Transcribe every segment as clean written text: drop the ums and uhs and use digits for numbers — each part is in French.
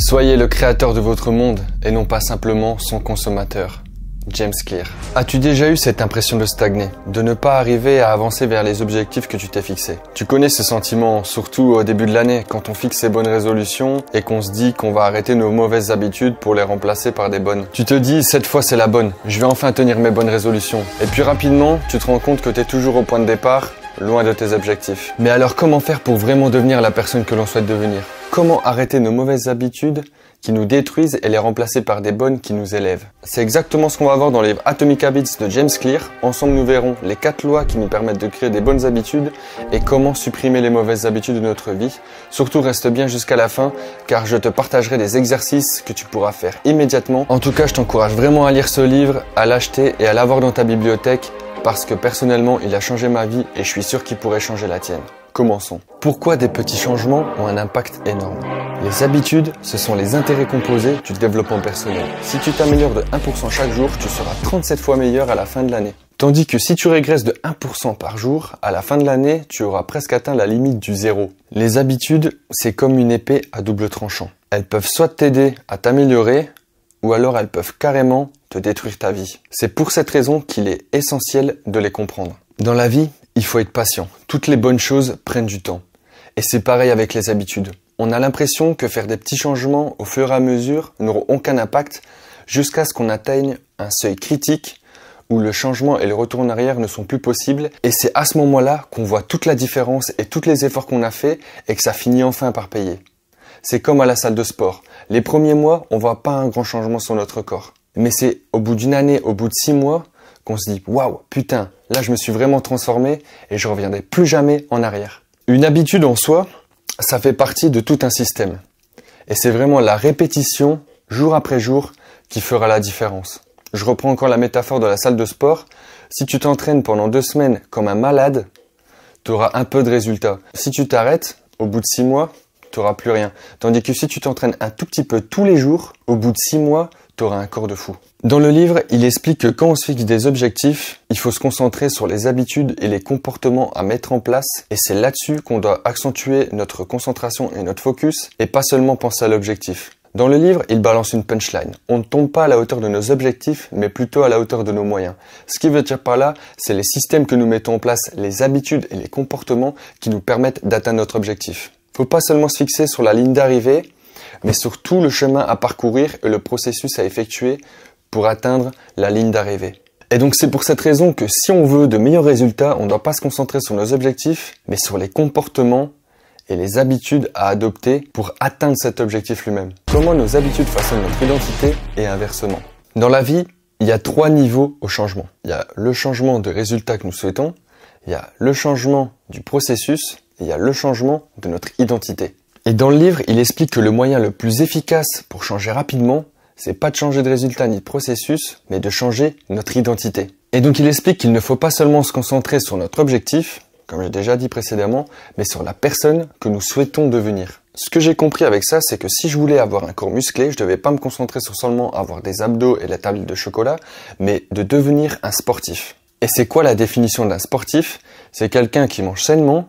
Soyez le créateur de votre monde et non pas simplement son consommateur. James Clear. As-tu déjà eu cette impression de stagner, de ne pas arriver à avancer vers les objectifs que tu t'es fixés? Tu connais ce sentiment, surtout au début de l'année, quand on fixe ses bonnes résolutions et qu'on se dit qu'on va arrêter nos mauvaises habitudes pour les remplacer par des bonnes. Tu te dis, cette fois c'est la bonne, je vais enfin tenir mes bonnes résolutions. Et puis rapidement, tu te rends compte que tu es toujours au point de départ, loin de tes objectifs. Mais alors comment faire pour vraiment devenir la personne que l'on souhaite devenir? Comment arrêter nos mauvaises habitudes qui nous détruisent et les remplacer par des bonnes qui nous élèvent? C'est exactement ce qu'on va voir dans le livre Atomic Habits de James Clear. Ensemble, nous verrons les 4 lois qui nous permettent de créer des bonnes habitudes et comment supprimer les mauvaises habitudes de notre vie. Surtout, reste bien jusqu'à la fin car je te partagerai des exercices que tu pourras faire immédiatement. En tout cas, je t'encourage vraiment à lire ce livre, à l'acheter et à l'avoir dans ta bibliothèque parce que personnellement, il a changé ma vie et je suis sûr qu'il pourrait changer la tienne. Commençons. Pourquoi des petits changements ont un impact énorme? Les habitudes, ce sont les intérêts composés du développement personnel. Si tu t'améliores de 1% chaque jour, tu seras 37 fois meilleur à la fin de l'année. Tandis que si tu régresses de 1% par jour, à la fin de l'année, tu auras presque atteint la limite du zéro. Les habitudes, c'est comme une épée à double tranchant. Elles peuvent soit t'aider à t'améliorer, ou alors elles peuvent carrément te détruire ta vie. C'est pour cette raison qu'il est essentiel de les comprendre. Dans la vie, il faut être patient. Toutes les bonnes choses prennent du temps. Et c'est pareil avec les habitudes. On a l'impression que faire des petits changements au fur et à mesure n'auront aucun impact jusqu'à ce qu'on atteigne un seuil critique où le changement et le retour en arrière ne sont plus possibles. Et c'est à ce moment-là qu'on voit toute la différence et tous les efforts qu'on a fait et que ça finit enfin par payer. C'est comme à la salle de sport. Les premiers mois, on voit pas un grand changement sur notre corps. Mais c'est au bout d'une année, au bout de 6 mois, qu'on se dit « Waouh, putain, là je me suis vraiment transformé et je reviendrai plus jamais en arrière ». Une habitude en soi, ça fait partie de tout un système. Et c'est vraiment la répétition, jour après jour, qui fera la différence. Je reprends encore la métaphore de la salle de sport. Si tu t'entraînes pendant 2 semaines comme un malade, tu auras un peu de résultats. Si tu t'arrêtes, au bout de 6 mois, tu n'auras plus rien. Tandis que si tu t'entraînes un tout petit peu tous les jours, au bout de 6 mois, tu auras un corps de fou. Dans le livre, il explique que quand on se fixe des objectifs, il faut se concentrer sur les habitudes et les comportements à mettre en place. Et c'est là-dessus qu'on doit accentuer notre concentration et notre focus et pas seulement penser à l'objectif. Dans le livre, il balance une punchline. On ne tombe pas à la hauteur de nos objectifs, mais plutôt à la hauteur de nos moyens. Ce qu'il veut dire par là, c'est les systèmes que nous mettons en place, les habitudes et les comportements qui nous permettent d'atteindre notre objectif. Faut pas seulement se fixer sur la ligne d'arrivée, mais sur tout le chemin à parcourir et le processus à effectuer pour atteindre la ligne d'arrivée. Et donc c'est pour cette raison que si on veut de meilleurs résultats, on ne doit pas se concentrer sur nos objectifs, mais sur les comportements et les habitudes à adopter pour atteindre cet objectif lui-même. Comment nos habitudes façonnent notre identité et inversement. Dans la vie, il y a 3 niveaux au changement. Il y a le changement de résultat que nous souhaitons, il y a le changement du processus, et il y a le changement de notre identité. Et dans le livre, il explique que le moyen le plus efficace pour changer rapidement, c'est pas de changer de résultat ni de processus, mais de changer notre identité. Et donc il explique qu'il ne faut pas seulement se concentrer sur notre objectif, comme j'ai déjà dit précédemment, mais sur la personne que nous souhaitons devenir. Ce que j'ai compris avec ça, c'est que si je voulais avoir un corps musclé, je devais pas me concentrer sur seulement avoir des abdos et la tablette de chocolat, mais de devenir un sportif. Et c'est quoi la définition d'un sportif? C'est quelqu'un qui mange sainement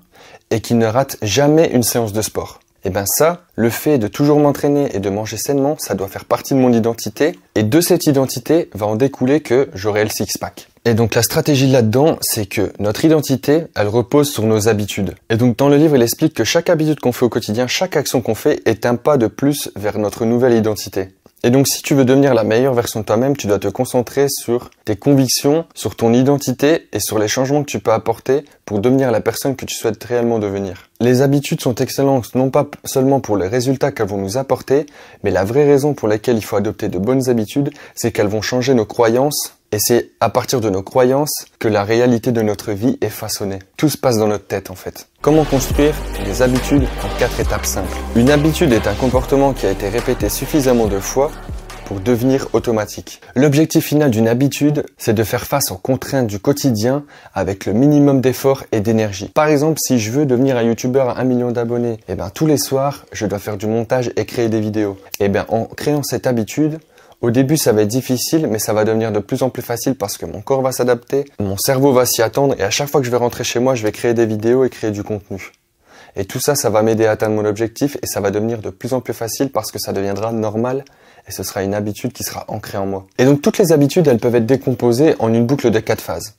et qui ne rate jamais une séance de sport. Et ben ça, le fait de toujours m'entraîner et de manger sainement, ça doit faire partie de mon identité. Et de cette identité va en découler que j'aurai le six-pack. Et donc la stratégie là-dedans, c'est que notre identité, elle repose sur nos habitudes. Et donc dans le livre, il explique que chaque habitude qu'on fait au quotidien, chaque action qu'on fait est un pas de plus vers notre nouvelle identité. Et donc si tu veux devenir la meilleure version de toi-même, tu dois te concentrer sur tes convictions, sur ton identité et sur les changements que tu peux apporter pour devenir la personne que tu souhaites réellement devenir. Les habitudes sont excellentes non pas seulement pour les résultats qu'elles vont nous apporter, mais la vraie raison pour laquelle il faut adopter de bonnes habitudes, c'est qu'elles vont changer nos croyances. Et c'est à partir de nos croyances que la réalité de notre vie est façonnée. Tout se passe dans notre tête en fait. Comment construire des habitudes en 4 étapes simples? Une habitude est un comportement qui a été répété suffisamment de fois pour devenir automatique. L'objectif final d'une habitude, c'est de faire face aux contraintes du quotidien avec le minimum d'effort et d'énergie. Par exemple, si je veux devenir un youtubeur à 1 million d'abonnés, tous les soirs, je dois faire du montage et créer des vidéos. En créant cette habitude, au début, ça va être difficile, mais ça va devenir de plus en plus facile parce que mon corps va s'adapter, mon cerveau va s'y attendre et à chaque fois que je vais rentrer chez moi, je vais créer des vidéos et créer du contenu. Et tout ça, ça va m'aider à atteindre mon objectif et ça va devenir de plus en plus facile parce que ça deviendra normal et ce sera une habitude qui sera ancrée en moi. Et donc toutes les habitudes, elles peuvent être décomposées en une boucle de 4 phases.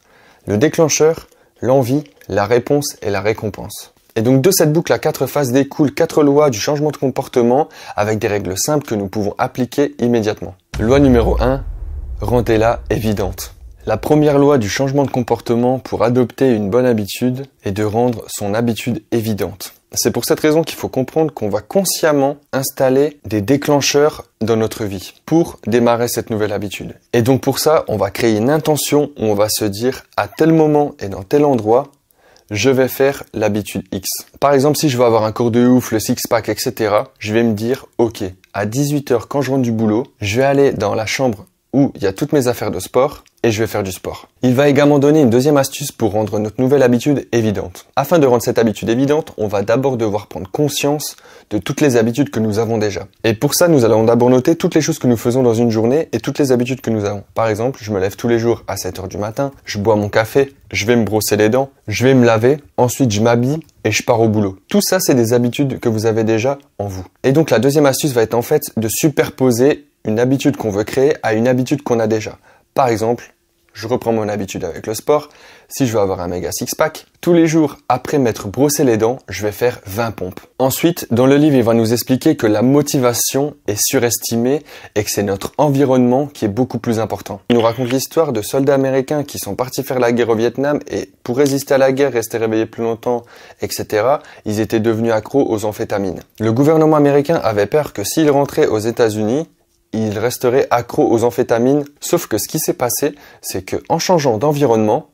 Le déclencheur, l'envie, la réponse et la récompense. Et donc de cette boucle à 4 phases découlent 4 lois du changement de comportement avec des règles simples que nous pouvons appliquer immédiatement. Loi numéro 1, rendez-la évidente. La première loi du changement de comportement pour adopter une bonne habitude est de rendre son habitude évidente. C'est pour cette raison qu'il faut comprendre qu'on va consciemment installer des déclencheurs dans notre vie pour démarrer cette nouvelle habitude. Et donc pour ça, on va créer une intention où on va se dire à tel moment et dans tel endroit, je vais faire l'habitude X. Par exemple, si je veux avoir un corps de ouf, le six-pack, etc., je vais me dire, ok, à 18h quand je rentre du boulot, je vais aller dans la chambre où il y a toutes mes affaires de sport et je vais faire du sport. Il va également donner une deuxième astuce pour rendre notre nouvelle habitude évidente. Afin de rendre cette habitude évidente, on va d'abord devoir prendre conscience de toutes les habitudes que nous avons déjà. Et pour ça, nous allons d'abord noter toutes les choses que nous faisons dans une journée et toutes les habitudes que nous avons. Par exemple, je me lève tous les jours à 7h du matin, je bois mon café, je vais me brosser les dents, je vais me laver, ensuite je m'habille et je pars au boulot. Tout ça, c'est des habitudes que vous avez déjà en vous. Et donc la deuxième astuce va être en fait de superposer une habitude qu'on veut créer à une habitude qu'on a déjà. Par exemple, je reprends mon habitude avec le sport. Si je veux avoir un méga six-pack, tous les jours après m'être brossé les dents, je vais faire 20 pompes. Ensuite, dans le livre, il va nous expliquer que la motivation est surestimée et que c'est notre environnement qui est beaucoup plus important. Il nous raconte l'histoire de soldats américains qui sont partis faire la guerre au Vietnam et pour résister à la guerre, rester réveillés plus longtemps, etc., ils étaient devenus accros aux amphétamines. Le gouvernement américain avait peur que s'ils rentraient aux États-Unis, ils resteraient accros aux amphétamines, sauf que ce qui s'est passé, c'est que en changeant d'environnement,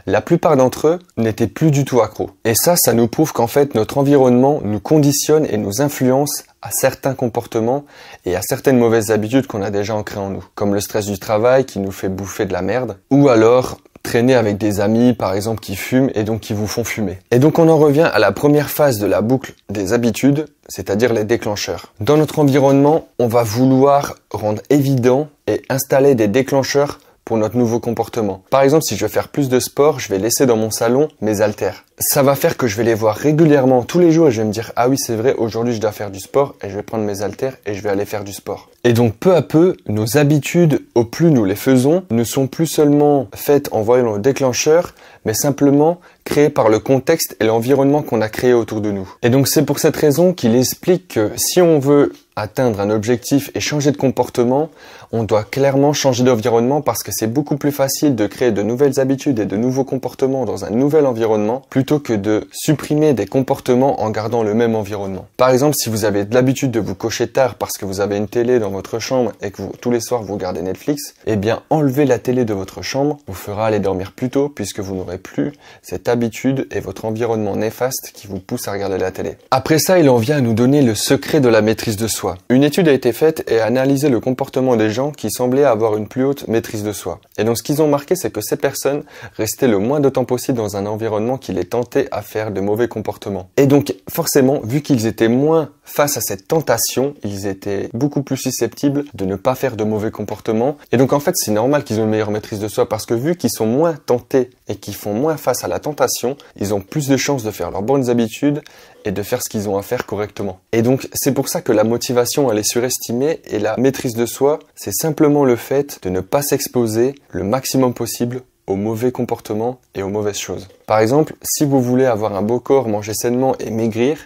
la plupart d'entre eux n'étaient plus du tout accros. Et ça nous prouve qu'en fait, notre environnement nous conditionne et nous influence à certains comportements et à certaines mauvaises habitudes qu'on a déjà ancrées en nous, comme le stress du travail qui nous fait bouffer de la merde, ou alors traîner avec des amis, par exemple, qui fument et donc qui vous font fumer. Et donc on en revient à la première phase de la boucle des habitudes, c'est-à-dire les déclencheurs. Dans notre environnement, on va vouloir rendre évident et installer des déclencheurs pour notre nouveau comportement. Par exemple, si je veux faire plus de sport, je vais laisser dans mon salon mes haltères. Ça va faire que je vais les voir régulièrement tous les jours et je vais me dire « Ah oui, c'est vrai, aujourd'hui je dois faire du sport et je vais prendre mes haltères et je vais aller faire du sport. » Et donc peu à peu, nos habitudes, au plus nous les faisons, ne sont plus seulement faites en voyant le déclencheur, mais simplement créées par le contexte et l'environnement qu'on a créé autour de nous. Et donc c'est pour cette raison qu'il explique que si on veut atteindre un objectif et changer de comportement, on doit clairement changer d'environnement parce que c'est beaucoup plus facile de créer de nouvelles habitudes et de nouveaux comportements dans un nouvel environnement plutôt que de supprimer des comportements en gardant le même environnement. Par exemple, si vous avez de l'habitude de vous coucher tard parce que vous avez une télé dans votre chambre et que tous les soirs vous regardez Netflix, eh bien enlevez la télé de votre chambre vous fera aller dormir plus tôt puisque vous n'aurez plus cette habitude et votre environnement néfaste qui vous pousse à regarder la télé. Après ça, il en vient à nous donner le secret de la maîtrise de soi. Une étude a été faite et a analysé le comportement des gens qui semblaient avoir une plus haute maîtrise de soi. Et donc ce qu'ils ont marqué, c'est que ces personnes restaient le moins de temps possible dans un environnement qui les tentait à faire de mauvais comportements. Et donc forcément, vu qu'ils étaient moins face à cette tentation, ils étaient beaucoup plus susceptibles de ne pas faire de mauvais comportements. Et donc en fait, c'est normal qu'ils ont une meilleure maîtrise de soi parce que vu qu'ils sont moins tentés et qu'ils font moins face à la tentation, ils ont plus de chances de faire leurs bonnes habitudes et de faire ce qu'ils ont à faire correctement. Et donc c'est pour ça que la motivation elle est surestimée et la maîtrise de soi, c'est simplement le fait de ne pas s'exposer le maximum possible aux mauvais comportements et aux mauvaises choses. Par exemple, si vous voulez avoir un beau corps, manger sainement et maigrir,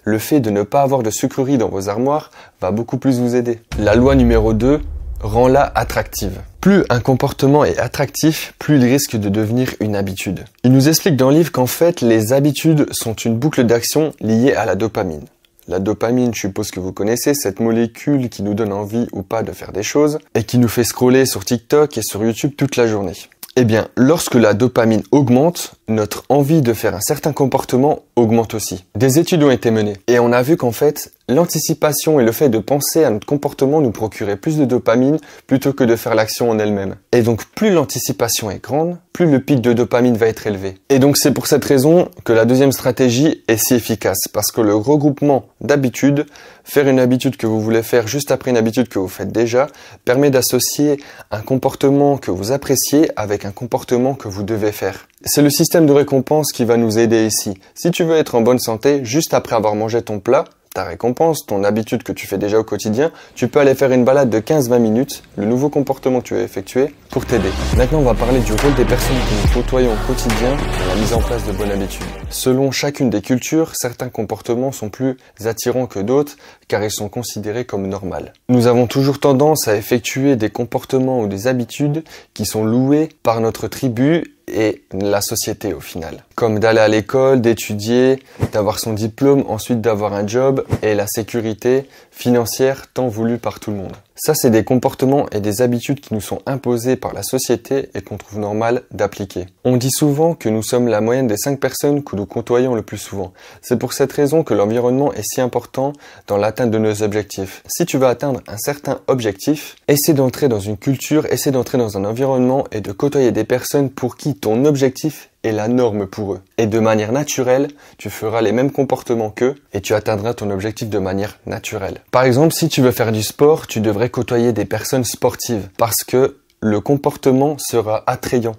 le fait de ne pas avoir de sucreries dans vos armoires va beaucoup plus vous aider. La loi numéro 2, rends-la attractive. Plus un comportement est attractif, plus il risque de devenir une habitude. Il nous explique dans le livre qu'en fait, les habitudes sont une boucle d'action liée à la dopamine. La dopamine, je suppose que vous connaissez, cette molécule qui nous donne envie ou pas de faire des choses et qui nous fait scroller sur TikTok et sur YouTube toute la journée. Eh bien, lorsque la dopamine augmente, notre envie de faire un certain comportement augmente aussi. Des études ont été menées et on a vu qu'en fait, L'anticipation et le fait de penser à notre comportement nous procurer plus de dopamine plutôt que de faire l'action en elle-même. Et donc plus l'anticipation est grande, plus le pic de dopamine va être élevé. Et donc c'est pour cette raison que la deuxième stratégie est si efficace, parce que le regroupement d'habitudes, faire une habitude que vous voulez faire juste après une habitude que vous faites déjà, permet d'associer un comportement que vous appréciez avec un comportement que vous devez faire. C'est le système de récompense qui va nous aider ici. Si tu veux être en bonne santé, juste après avoir mangé ton plat, ta récompense, ton habitude que tu fais déjà au quotidien, tu peux aller faire une balade de 15-20 minutes, le nouveau comportement que tu vas effectuer pour t'aider. Maintenant, on va parler du rôle des personnes que nous côtoyons au quotidien dans la mise en place de bonnes habitudes. Selon chacune des cultures, certains comportements sont plus attirants que d'autres car ils sont considérés comme normaux. Nous avons toujours tendance à effectuer des comportements ou des habitudes qui sont loués par notre tribu et la société au final. Comme d'aller à l'école, d'étudier, d'avoir son diplôme, ensuite d'avoir un job et la sécurité financière tant voulue par tout le monde. Ça, c'est des comportements et des habitudes qui nous sont imposés par la société et qu'on trouve normal d'appliquer. On dit souvent que nous sommes la moyenne des 5 personnes que nous côtoyons le plus souvent. C'est pour cette raison que l'environnement est si important dans l'atteinte de nos objectifs. Si tu veux atteindre un certain objectif, essaie d'entrer dans une culture, essaie d'entrer dans un environnement et de côtoyer des personnes pour qui ton objectif est la norme pour eux. Et de manière naturelle, tu feras les mêmes comportements qu'eux et tu atteindras ton objectif de manière naturelle. Par exemple, si tu veux faire du sport, tu devrais côtoyer des personnes sportives parce que le comportement sera attrayant.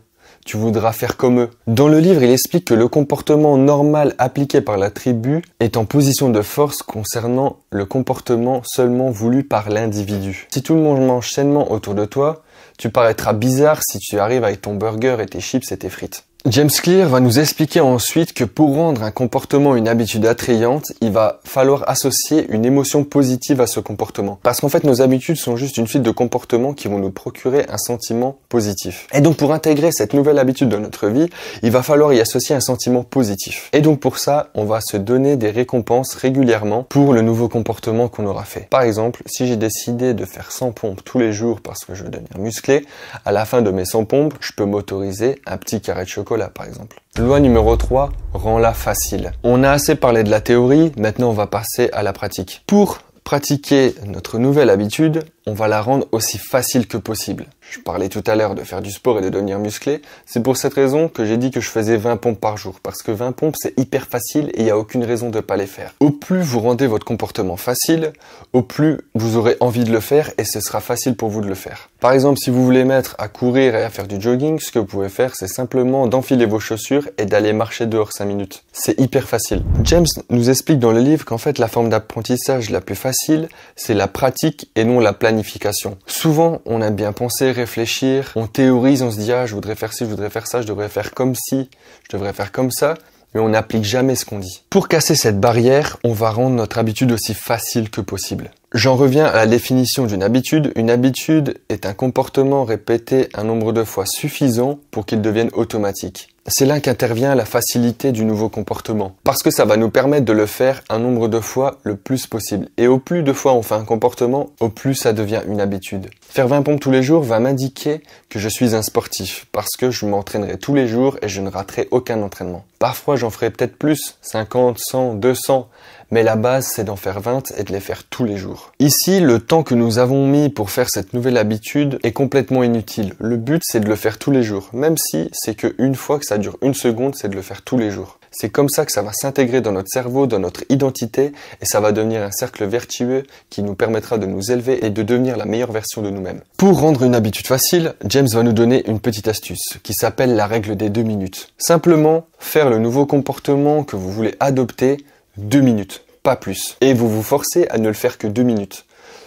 Tu voudras faire comme eux. Dans le livre, il explique que le comportement normal appliqué par la tribu est en position de force concernant le comportement seulement voulu par l'individu. Si tout le monde mange sainement autour de toi, tu paraîtras bizarre si tu arrives avec ton burger et tes chips et tes frites. James Clear va nous expliquer ensuite que pour rendre un comportement une habitude attrayante, il va falloir associer une émotion positive à ce comportement. Parce qu'en fait, nos habitudes sont juste une suite de comportements qui vont nous procurer un sentiment positif. Et donc pour intégrer cette nouvelle habitude dans notre vie, il va falloir y associer un sentiment positif. Et donc pour ça, on va se donner des récompenses régulièrement pour le nouveau comportement qu'on aura fait. Par exemple, si j'ai décidé de faire 100 pompes tous les jours parce que je veux devenir musclé, à la fin de mes 100 pompes, je peux m'autoriser un petit carré de chocolat par exemple. Loi numéro 3, rends-la facile. On a assez parlé de la théorie, maintenant on va passer à la pratique. Pour pratiquer notre nouvelle habitude, on va la rendre aussi facile que possible. Je parlais tout à l'heure de faire du sport et de devenir musclé. C'est pour cette raison que j'ai dit que je faisais 20 pompes par jour. Parce que 20 pompes, c'est hyper facile et il n'y a aucune raison de ne pas les faire. Au plus vous rendez votre comportement facile, au plus vous aurez envie de le faire et ce sera facile pour vous de le faire. Par exemple, si vous voulez mettre à courir et à faire du jogging, ce que vous pouvez faire, c'est simplement d'enfiler vos chaussures et d'aller marcher dehors 5 minutes. C'est hyper facile. James nous explique dans le livre qu'en fait, la forme d'apprentissage la plus facile, c'est la pratique et non la planification. Souvent, on a bien pensé, réfléchir, on théorise, on se dit « Ah, je voudrais faire ci, je voudrais faire ça, je devrais faire comme ci, je devrais faire comme ça », mais on n'applique jamais ce qu'on dit. Pour casser cette barrière, on va rendre notre habitude aussi facile que possible. J'en reviens à la définition d'une habitude. Une habitude est un comportement répété un nombre de fois suffisant pour qu'il devienne automatique. C'est là qu'intervient la facilité du nouveau comportement. Parce que ça va nous permettre de le faire un nombre de fois le plus possible. Et au plus de fois on fait un comportement, au plus ça devient une habitude. Faire 20 pompes tous les jours va m'indiquer que je suis un sportif. Parce que je m'entraînerai tous les jours et je ne raterai aucun entraînement. Parfois j'en ferai peut-être plus, 50, 100, 200. Mais la base, c'est d'en faire 20 et de les faire tous les jours. Ici, le temps que nous avons mis pour faire cette nouvelle habitude est complètement inutile. Le but, c'est de le faire tous les jours. Même si c'est qu'une fois que ça dure 1 seconde, c'est de le faire tous les jours. C'est comme ça que ça va s'intégrer dans notre cerveau, dans notre identité, et ça va devenir un cercle vertueux qui nous permettra de nous élever et de devenir la meilleure version de nous-mêmes. Pour rendre une habitude facile, James va nous donner une petite astuce qui s'appelle la règle des 2 minutes. Simplement, faire le nouveau comportement que vous voulez adopter 2 minutes, pas plus. Et vous vous forcez à ne le faire que 2 minutes.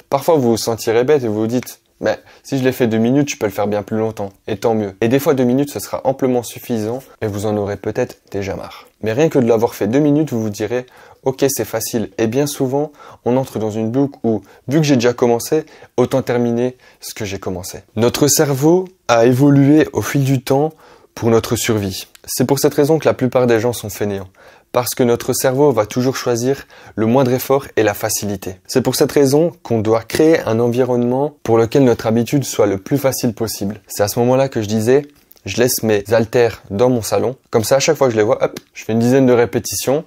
Parfois, vous vous sentirez bête et vous vous dites « Mais si je l'ai fait 2 minutes, je peux le faire bien plus longtemps. Et tant mieux. » Et des fois, 2 minutes, ce sera amplement suffisant et vous en aurez peut-être déjà marre. Mais rien que de l'avoir fait 2 minutes, vous vous direz « Ok, c'est facile. » Et bien souvent, on entre dans une boucle où, vu que j'ai déjà commencé, autant terminer ce que j'ai commencé. Notre cerveau a évolué au fil du temps pour notre survie. C'est pour cette raison que la plupart des gens sont fainéants. Parce que notre cerveau va toujours choisir le moindre effort et la facilité. C'est pour cette raison qu'on doit créer un environnement pour lequel notre habitude soit le plus facile possible. C'est à ce moment-là que je disais, je laisse mes haltères dans mon salon. Comme ça, à chaque fois que je les vois, hop, je fais une dizaine de répétitions.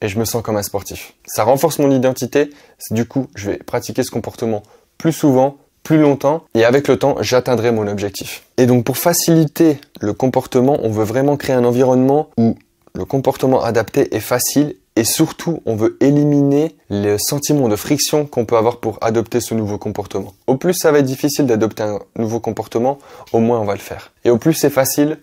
et je me sens comme un sportif. Ça renforce mon identité, du coup, je vais pratiquer ce comportement plus souvent, plus longtemps, et avec le temps, j'atteindrai mon objectif. Et donc, pour faciliter le comportement, on veut vraiment créer un environnement où le comportement adapté est facile et surtout, on veut éliminer le sentiment de friction qu'on peut avoir pour adopter ce nouveau comportement. Au plus ça va être difficile d'adopter un nouveau comportement, au moins on va le faire. Et au plus c'est facile,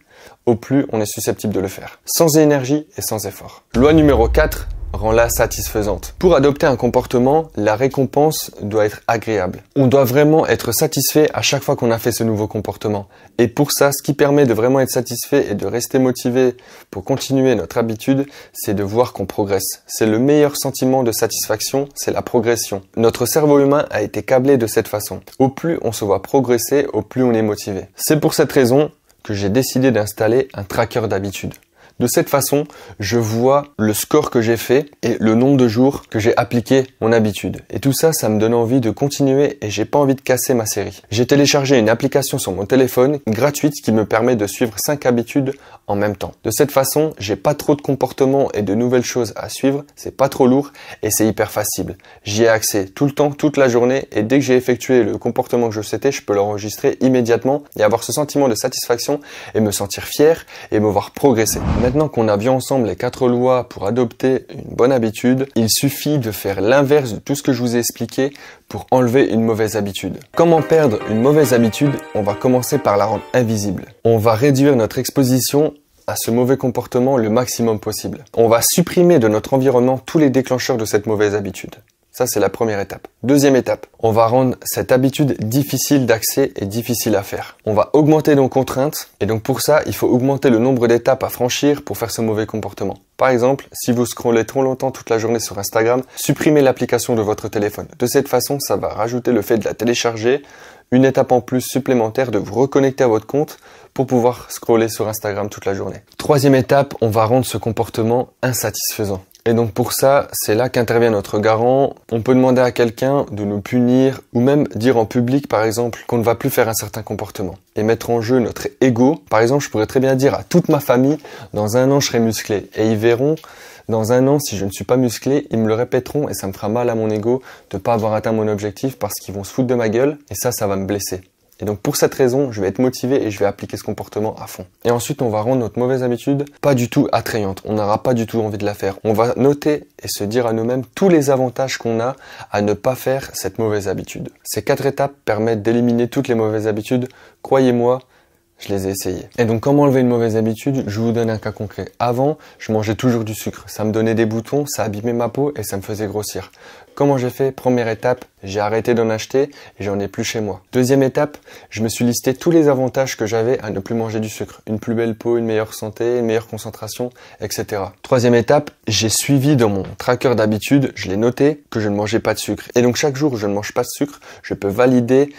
au plus on est susceptible de le faire. Sans énergie et sans effort. Loi numéro 4. Rends-la satisfaisante. Pour adopter un comportement, la récompense doit être agréable. On doit vraiment être satisfait à chaque fois qu'on a fait ce nouveau comportement. Et pour ça, ce qui permet de vraiment être satisfait et de rester motivé pour continuer notre habitude, c'est de voir qu'on progresse. C'est le meilleur sentiment de satisfaction, c'est la progression. Notre cerveau humain a été câblé de cette façon. Au plus on se voit progresser, au plus on est motivé. C'est pour cette raison que j'ai décidé d'installer un tracker d'habitude. De cette façon, je vois le score que j'ai fait et le nombre de jours que j'ai appliqué mon habitude. Et tout ça, ça me donne envie de continuer et j'ai pas envie de casser ma série. J'ai téléchargé une application sur mon téléphone gratuite qui me permet de suivre 5 habitudes en même temps. De cette façon, j'ai pas trop de comportements et de nouvelles choses à suivre, c'est pas trop lourd et c'est hyper facile. J'y ai accès tout le temps, toute la journée et dès que j'ai effectué le comportement que je souhaitais, je peux l'enregistrer immédiatement et avoir ce sentiment de satisfaction et me sentir fier et me voir progresser. Maintenant qu'on a vu ensemble les 4 lois pour adopter une bonne habitude, il suffit de faire l'inverse de tout ce que je vous ai expliqué pour enlever une mauvaise habitude. Comment perdre une mauvaise habitude? On va commencer par la rendre invisible. On va réduire notre exposition à ce mauvais comportement le maximum possible. On va supprimer de notre environnement tous les déclencheurs de cette mauvaise habitude. Ça, c'est la première étape. Deuxième étape, on va rendre cette habitude difficile d'accès et difficile à faire. On va augmenter nos contraintes et donc pour ça, il faut augmenter le nombre d'étapes à franchir pour faire ce mauvais comportement. Par exemple, si vous scrollez trop longtemps toute la journée sur Instagram, supprimez l'application de votre téléphone. De cette façon, ça va rajouter le fait de la télécharger, une étape en plus supplémentaire de vous reconnecter à votre compte pour pouvoir scroller sur Instagram toute la journée. Troisième étape, on va rendre ce comportement insatisfaisant. Et donc pour ça, c'est là qu'intervient notre garant. On peut demander à quelqu'un de nous punir ou même dire en public, par exemple, qu'on ne va plus faire un certain comportement et mettre en jeu notre ego. Par exemple, je pourrais très bien dire à toute ma famille, dans 1 an, je serai musclé. Et ils verront, dans 1 an, si je ne suis pas musclé, ils me le répéteront et ça me fera mal à mon ego de ne pas avoir atteint mon objectif parce qu'ils vont se foutre de ma gueule et ça va me blesser. Et donc pour cette raison, je vais être motivé et je vais appliquer ce comportement à fond. Et ensuite, on va rendre notre mauvaise habitude pas du tout attrayante. On n'aura pas du tout envie de la faire. On va noter et se dire à nous-mêmes tous les avantages qu'on a à ne pas faire cette mauvaise habitude. Ces 4 étapes permettent d'éliminer toutes les mauvaises habitudes. Croyez-moi, je les ai essayées. Et donc, comment enlever une mauvaise habitude? Je vous donne un cas concret. Avant, je mangeais toujours du sucre. Ça me donnait des boutons, ça abîmait ma peau et ça me faisait grossir. Comment j'ai fait? Première étape, j'ai arrêté d'en acheter et j'en ai plus chez moi. Deuxième étape, je me suis listé tous les avantages que j'avais à ne plus manger du sucre. Une plus belle peau, une meilleure santé, une meilleure concentration, etc. Troisième étape, j'ai suivi dans mon tracker d'habitude, je l'ai noté que je ne mangeais pas de sucre. Et donc, chaque jour où je ne mange pas de sucre, je peux valider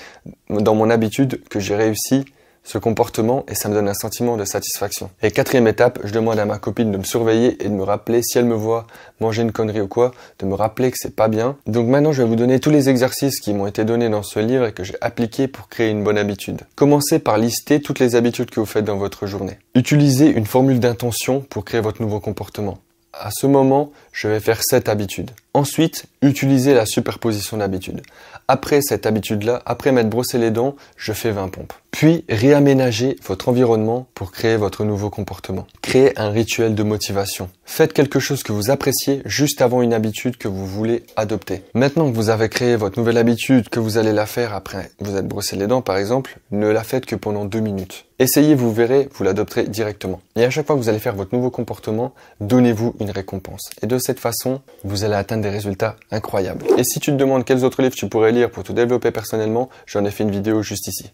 dans mon habitude que j'ai réussi ce comportement et ça me donne un sentiment de satisfaction. Et quatrième étape, je demande à ma copine de me surveiller et de me rappeler si elle me voit manger une connerie ou quoi, de me rappeler que c'est pas bien. Donc maintenant, je vais vous donner tous les exercices qui m'ont été donnés dans ce livre et que j'ai appliqués pour créer une bonne habitude. Commencez par lister toutes les habitudes que vous faites dans votre journée. Utilisez une formule d'intention pour créer votre nouveau comportement. À ce moment, je vais faire 7 habitudes. Ensuite, utilisez la superposition d'habitudes. Après cette habitude-là, après m'être brossé les dents, je fais 20 pompes. Puis, réaménagez votre environnement pour créer votre nouveau comportement. Créez un rituel de motivation. Faites quelque chose que vous appréciez juste avant une habitude que vous voulez adopter. Maintenant que vous avez créé votre nouvelle habitude, que vous allez la faire après vous êtes brossé les dents par exemple, ne la faites que pendant 2 minutes. Essayez, vous verrez, vous l'adopterez directement. Et à chaque fois que vous allez faire votre nouveau comportement, donnez-vous une récompense. Et de cette façon, vous allez atteindre des résultats incroyables. Et si tu te demandes quels autres livres tu pourrais lire pour te développer personnellement, j'en ai fait une vidéo juste ici.